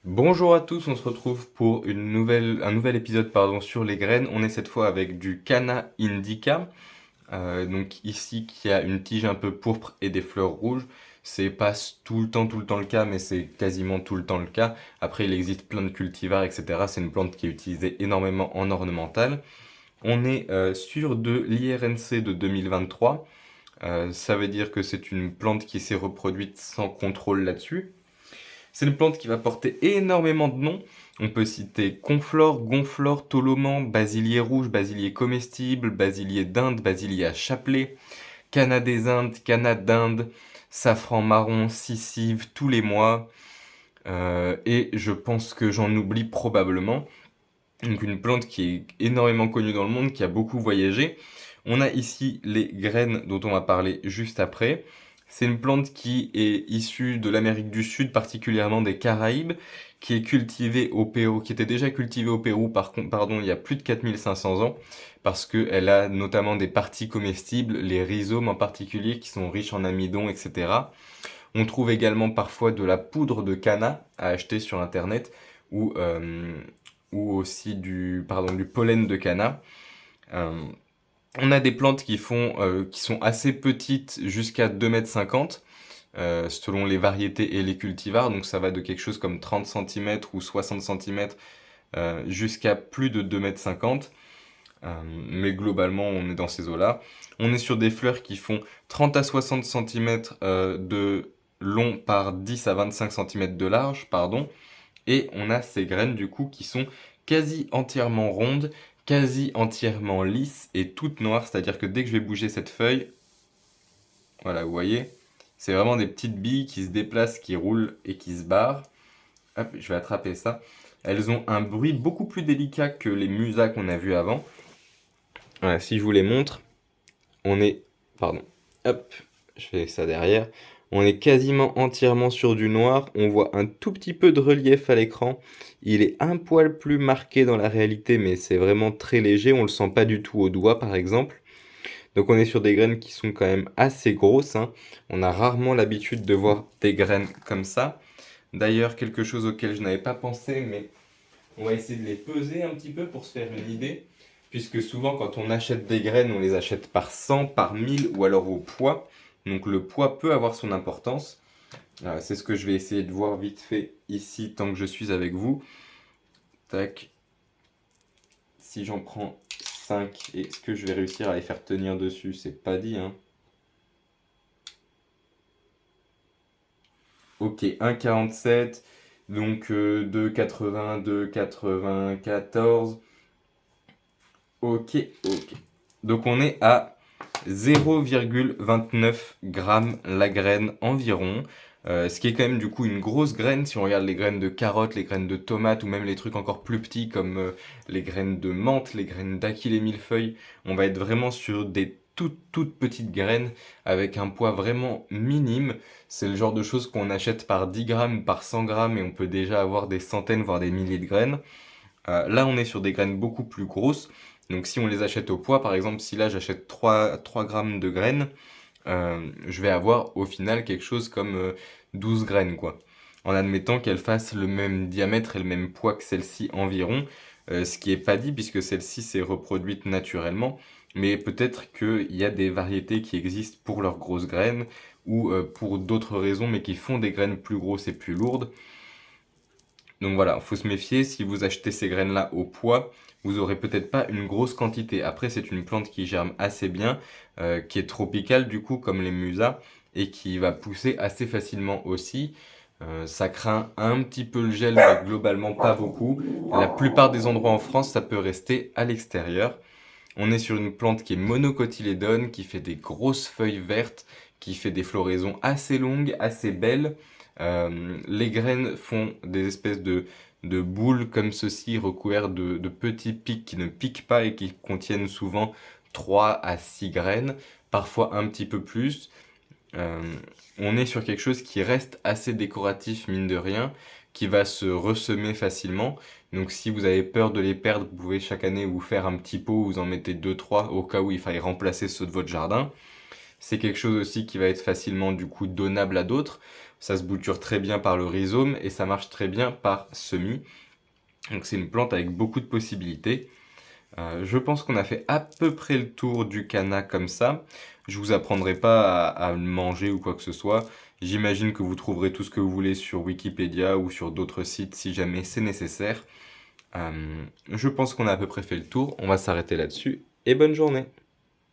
Bonjour à tous, on se retrouve pour un nouvel épisode sur les graines. On est cette fois avec du Canna indica, donc ici qui a une tige un peu pourpre et des fleurs rouges. C'est pas tout le temps le cas, mais c'est quasiment tout le temps le cas. Après, il existe plein de cultivars, etc. C'est une plante qui est utilisée énormément en ornemental. On est sur de l'IRNC de 2023. Ça veut dire que c'est une plante qui s'est reproduite sans contrôle là-dessus. C'est une plante qui va porter énormément de noms. On peut citer conflore, gonflore, toloman, basilier rouge, basilier comestible, basilier d'Inde, basilier à chapelet, canna des Indes, canna d'Inde, safran marron, cicive, tous les mois. Et je pense que j'en oublie probablement. Donc une plante qui est énormément connue dans le monde, qui a beaucoup voyagé. On a ici les graines dont on va parler juste après. C'est une plante qui est issue de l'Amérique du Sud, particulièrement des Caraïbes, qui est cultivée au Pérou, qui était déjà cultivée au Pérou, il y a plus de 4500 ans, parce qu'elle a notamment des parties comestibles, les rhizomes en particulier, qui sont riches en amidon, etc. On trouve également parfois de la poudre de canna à acheter sur Internet, ou, euh, ou aussi du pollen de canna. Euh, on a des plantes qui sont assez petites, jusqu'à 2,50 m, selon les variétés et les cultivars. Donc ça va de quelque chose comme 30 cm ou 60 cm jusqu'à plus de 2,50 m. Mais globalement, on est dans ces eaux-là. On est sur des fleurs qui font 30 à 60 cm de long par 10 à 25 cm de large, pardon. Et on a ces graines du coup qui sont quasi entièrement rondes, quasi entièrement lisses et toutes noires. C'est-à-dire que dès que je vais bouger cette feuille, voilà, vous voyez, c'est vraiment des petites billes qui se déplacent, qui roulent et qui se barrent. Hop, je vais attraper ça. Elles ont un bruit beaucoup plus délicat que les musas qu'on a vus avant. Voilà, si je vous les montre, on est... Pardon. Hop, je fais ça derrière. On est quasiment entièrement sur du noir. On voit un tout petit peu de relief à l'écran. Il est un poil plus marqué dans la réalité, mais c'est vraiment très léger. On le sent pas du tout au doigt, par exemple. Donc on est sur des graines qui sont quand même assez grosses, hein. On a rarement l'habitude de voir des graines comme ça. D'ailleurs, quelque chose auquel je n'avais pas pensé, mais on va essayer de les peser un petit peu pour se faire une idée. Puisque souvent, quand on achète des graines, on les achète par 100, par 1000 ou alors au poids. Donc le poids peut avoir son importance. C'est ce que je vais essayer de voir vite fait ici tant que je suis avec vous. Tac. Si j'en prends 5, est-ce que je vais réussir à les faire tenir dessus? C'est pas dit, hein. Ok, 1,47. Donc 2,80, 2,94. Ok, ok. Donc on est à 0,29 grammes la graine environ. Ce qui est quand même du coup une grosse graine si on regarde les graines de carottes, les graines de tomates ou même les trucs encore plus petits comme les graines de menthe, les graines d'ail et millefeuille. On va être vraiment sur des toutes petites graines avec un poids vraiment minime. C'est le genre de choses qu'on achète par 10 grammes ou par 100 grammes et on peut déjà avoir des centaines voire des milliers de graines. Là, on est sur des graines beaucoup plus grosses. Donc, si on les achète au poids, par exemple, si là j'achète 3 grammes de graines, je vais avoir au final quelque chose comme 12 graines, quoi. En admettant qu'elles fassent le même diamètre et le même poids que celle-ci environ, ce qui est pas dit puisque celle-ci s'est reproduite naturellement. Mais peut-être qu'il y a des variétés qui existent pour leurs grosses graines ou pour d'autres raisons, mais qui font des graines plus grosses et plus lourdes. Donc voilà, faut se méfier, si vous achetez ces graines-là au poids, vous aurez peut-être pas une grosse quantité. Après, c'est une plante qui germe assez bien, qui est tropicale du coup, comme les musas, et qui va pousser assez facilement aussi. Ça craint un petit peu le gel, mais globalement pas beaucoup. La plupart des endroits en France, ça peut rester à l'extérieur. On est sur une plante qui est monocotylédone, qui fait des grosses feuilles vertes, qui fait des floraisons assez longues, assez belles. Les graines font des espèces de boules comme ceci, recouvertes de petits pics qui ne piquent pas et qui contiennent souvent 3 à 6 graines, parfois un petit peu plus. Euh, on est sur quelque chose qui reste assez décoratif, mine de rien, qui va se ressemer facilement. Donc si vous avez peur de les perdre, vous pouvez chaque année vous faire un petit pot, vous en mettez deux trois au cas où il faille remplacer ceux de votre jardin. C'est quelque chose aussi qui va être facilement du coup donnable à d'autres. Ça se bouture très bien par le rhizome et ça marche très bien par semis. Donc c'est une plante avec beaucoup de possibilités. Je pense qu'on a fait à peu près le tour du canna comme ça. Je vous apprendrai pas à le manger ou quoi que ce soit. J'imagine que vous trouverez tout ce que vous voulez sur Wikipédia ou sur d'autres sites si jamais c'est nécessaire. Je pense qu'on a à peu près fait le tour. On va s'arrêter là-dessus et bonne journée.